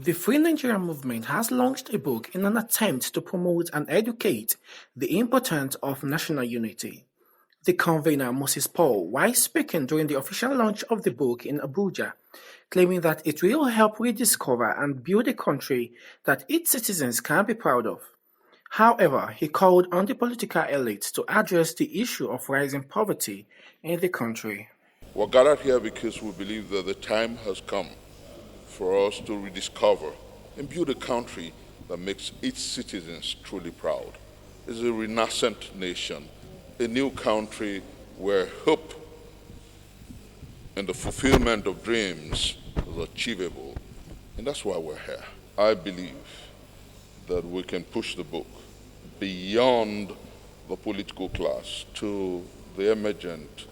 The Free Nigerian movement has launched a book in an attempt to promote and educate the importance of national unity. The convener Moses Paul, while speaking during the official launch of the book in Abuja, claiming that it will help rediscover and build a country that its citizens can be proud of. However, he called on the political elite to address the issue of rising poverty in the country. We're gathered here because we believe that the time has come for us to rediscover and build a country that makes its citizens truly proud. It's a renascent nation, a new country where hope and the fulfillment of dreams is achievable. And that's why we're here. I believe that we can push the book beyond the political class to the emergent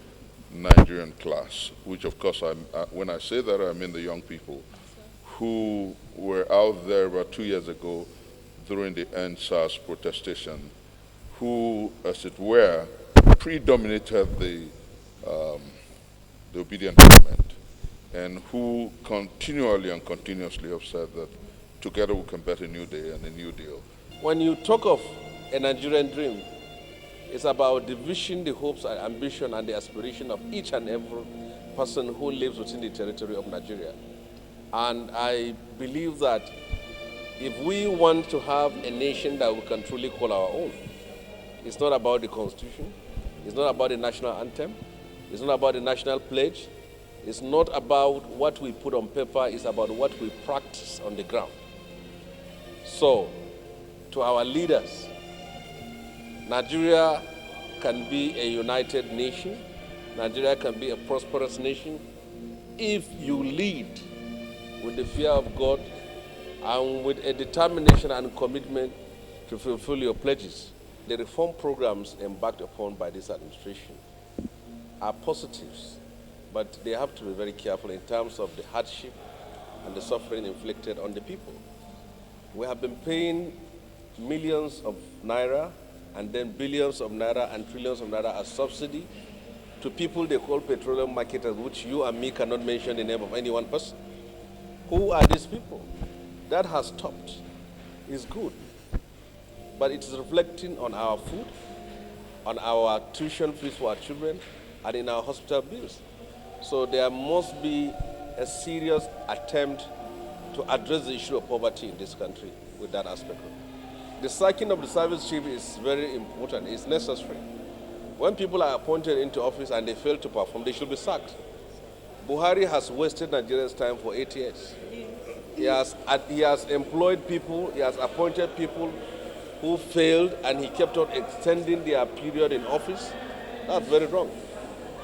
Nigerian class, which of course, when I say that, I mean the young people who were out there about 2 years ago during the EndSARS protestation, who, as it were, predominated the obedient government, and who continually and continuously have said that together we can bet a new day and a new deal. When you talk of a Nigerian dream, it's about the vision, the hopes, and ambition, and the aspiration of each and every person who lives within the territory of Nigeria. And I believe that if we want to have a nation that we can truly call our own, it's not about the Constitution, it's not about the national anthem, it's not about the national pledge, it's not about what we put on paper, it's about what we practice on the ground. So, to our leaders, Nigeria can be a united nation, Nigeria can be a prosperous nation if you lead with the fear of God and with a determination and commitment to fulfill your pledges. The reform programs embarked upon by this administration are positives, but they have to be very careful in terms of the hardship and the suffering inflicted on the people. We have been paying millions of naira and then billions of naira and trillions of naira as subsidy to people they call petroleum marketers, which you and me cannot mention the name of any one person. Who are these people? That has stopped. It's good. But it is reflecting on our food, on our tuition fees for our children, and in our hospital bills. So there must be a serious attempt to address the issue of poverty in this country with that aspect. The sacking of the service chief is very important. It's necessary. When people are appointed into office and they fail to perform, they should be sacked. Buhari has wasted Nigeria's time for 8 years. He has employed people, he has appointed people who failed, and he kept on extending their period in office. That's very wrong.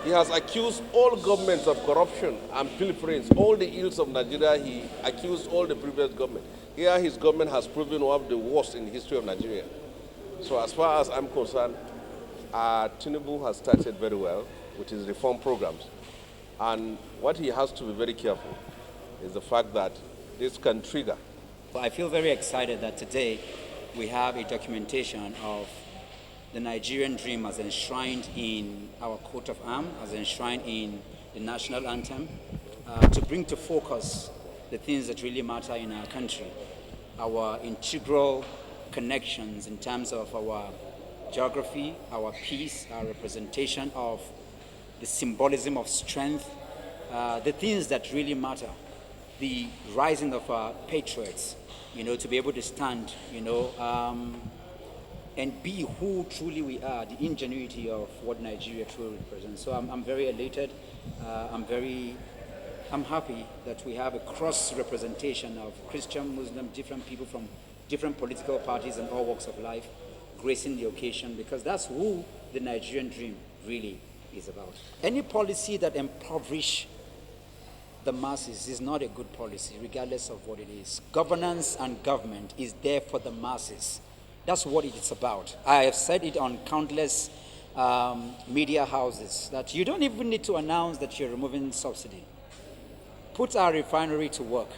He has accused all governments of corruption and pilferings. All the ills of Nigeria, he accused all the previous government. Here, his government has proven one of the worst in the history of Nigeria. So as far as I'm concerned, Tinubu has started very well with his reform programs. And what he has to be very careful is the fact that this can trigger. I feel very excited that today we have a documentation of the Nigerian dream as enshrined in our coat of arms, as enshrined in the national anthem, to bring to focus the things that really matter in our country, our integral connections in terms of our geography, our peace, our representation of the symbolism of strength, the things that really matter, the rising of our patriots, to be able to stand, and be who truly we are, the ingenuity of what Nigeria truly represents. So I'm very elated. I'm happy that we have a cross-representation of Christian, Muslim, different people from different political parties and all walks of life gracing the occasion, because that's who the Nigerian dream really is about. Any policy that impoverishes the masses is not a good policy, regardless of what it is. Governance and government is there for the masses. That's what it's about. I have said it on countless media houses that you don't even need to announce that you're removing subsidy. Put our refinery to work.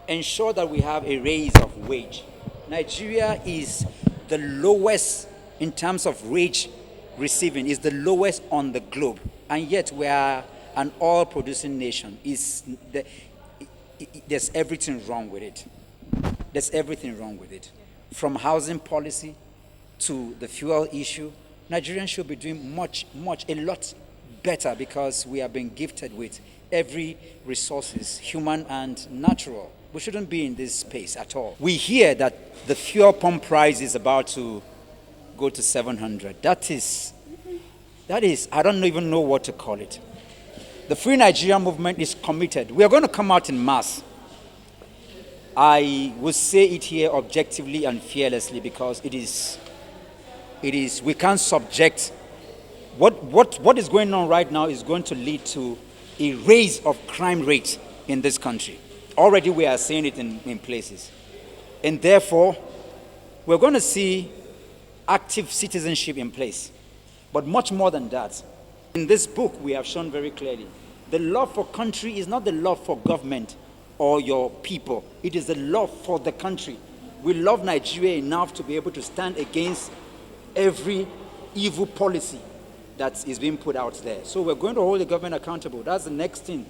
Ensure that we have a raise of wage. Nigeria is the lowest in terms of wage receiving, is the lowest on the globe. And yet we are an oil-producing nation. there's everything wrong with it. There's everything wrong with it. From housing policy to the fuel issue, Nigerians should be doing a lot better, because we have been gifted with every resources, human and natural. We shouldn't be in this space at all. We hear that the fuel pump price is about to go to 700. That is, I don't even know what to call it. The Free Nigeria movement is committed. We are going to come out in mass. I will say it here objectively and fearlessly, because it is, we can't subject, what is going on right now is going to lead to a raise of crime rate in this country. Already we are seeing it in places. And therefore, we're going to see active citizenship in place. But much more than that, in this book we have shown very clearly, the love for country is not the love for government or your people. It is the love for the country. We love Nigeria enough to be able to stand against every evil policy that is being put out there. So we're going to hold the government accountable. That's the next thing